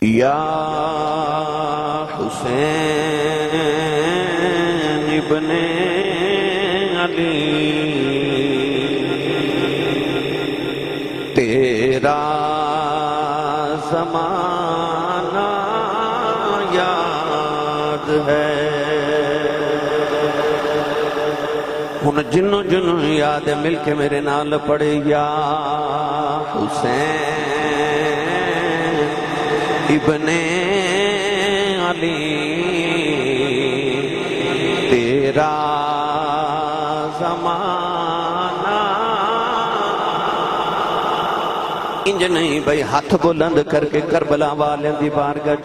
یا حسین ابن علی تیرا زمانہ یاد ہے. ہن جنوں جنوں یاد ہے مل کے میرے نال پڑھے یا حسین ابن علی تیرا زمانہ. انج نہیں بھائی ہاتھ بلند کر کے کربلا والے دی بارگاہ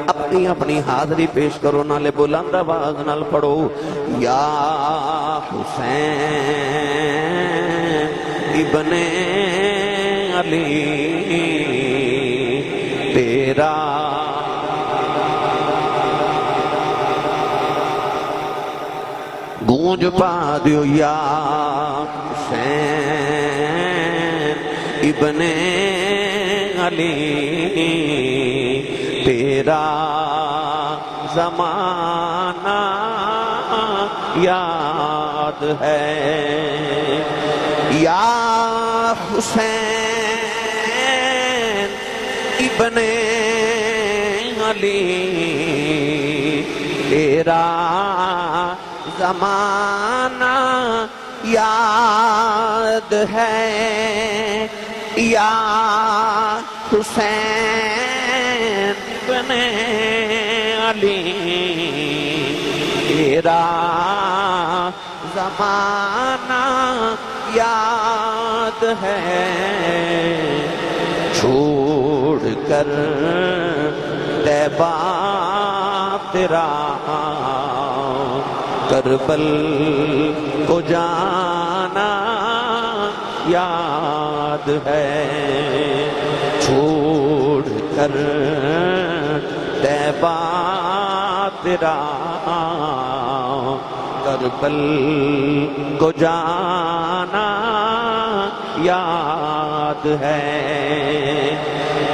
اپنی اپنی حاضری پیش کرو نالے بلند آواز نال پڑھو یا حسین ابن علی تیرا گونج پا دیو یا حسین ابن علی تیرا زمانہ یاد ہے. یا حسین ابن علی تیرا زمانہ یاد ہے. یا حسین ابن علی تیرا زمانہ یاد ہے. چھوڑ کر طیبہ تیرا کربل کو جانا یاد ہے. چھوڑ کر طیبہ تیرا کربل کو جانا یاد ہے.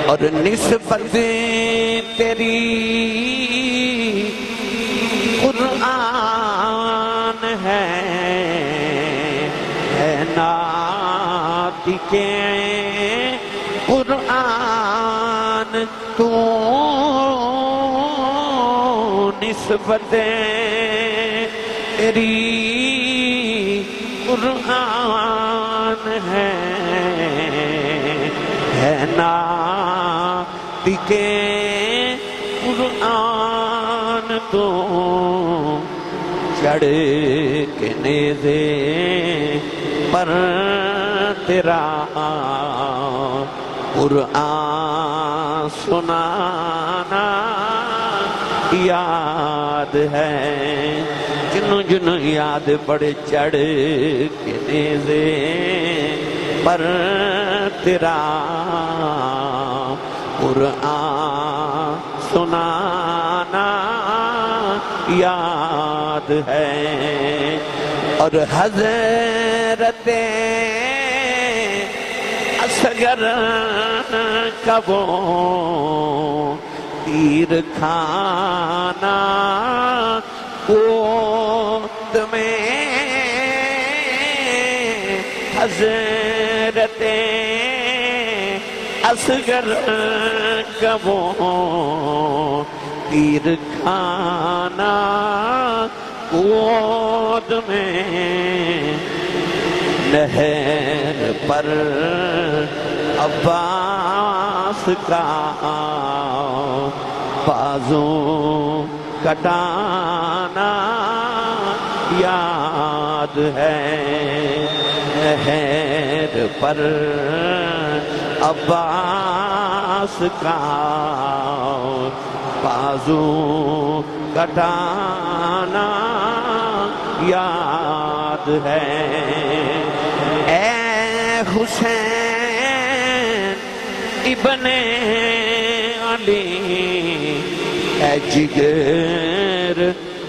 اور نسبت تیری قرآن ہے نعت کے قرآن تو نسبت تیری قرآن ہے نعت کے قرآن تو چڑھ کے نیزے پر تیرا قرآن سنانا یاد ہے. جنوں جنوں یاد پڑے چڑھ کے نیزے پر تیرا قرآن سنانا یاد ہے. اور حضرت اصغر کا وہ تیر کھانا گود میں حضرت اصغر کا وہ تیر کھانا گود میں نہر پر عباس کا بازو کٹانا یاد ہے. نہر پر عباس کا بازو کٹانا یاد ہے. اے حسین ابن علی اے جگر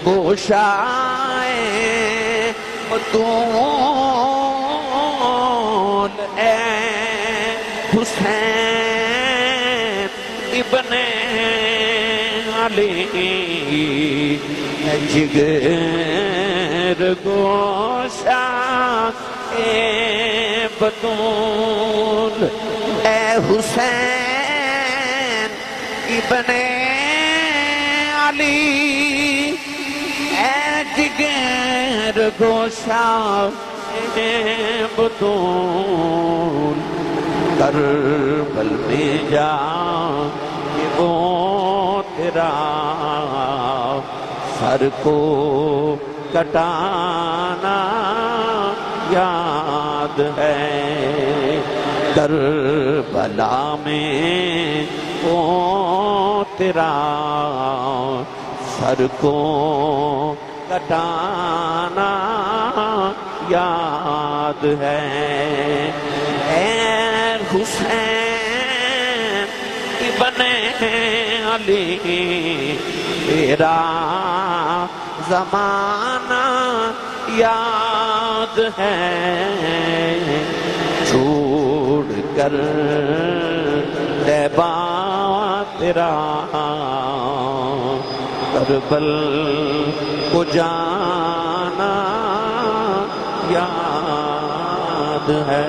گوشائے مدون اے حسین ابن بنے علی جگر گوشا اے بطول اے حسین ابن علی اے جگر گوشا اے بطول کربل میں جا کہ وہ تیرا سر کو کٹانا یاد ہے کربلا میں وہ تیرا سر کو کٹانا یاد ہے اے حسین ابن علی تیرا زمانہ یاد ہے چھوڑ کر طیبہ تیرا کربل کو جانا یاد ہے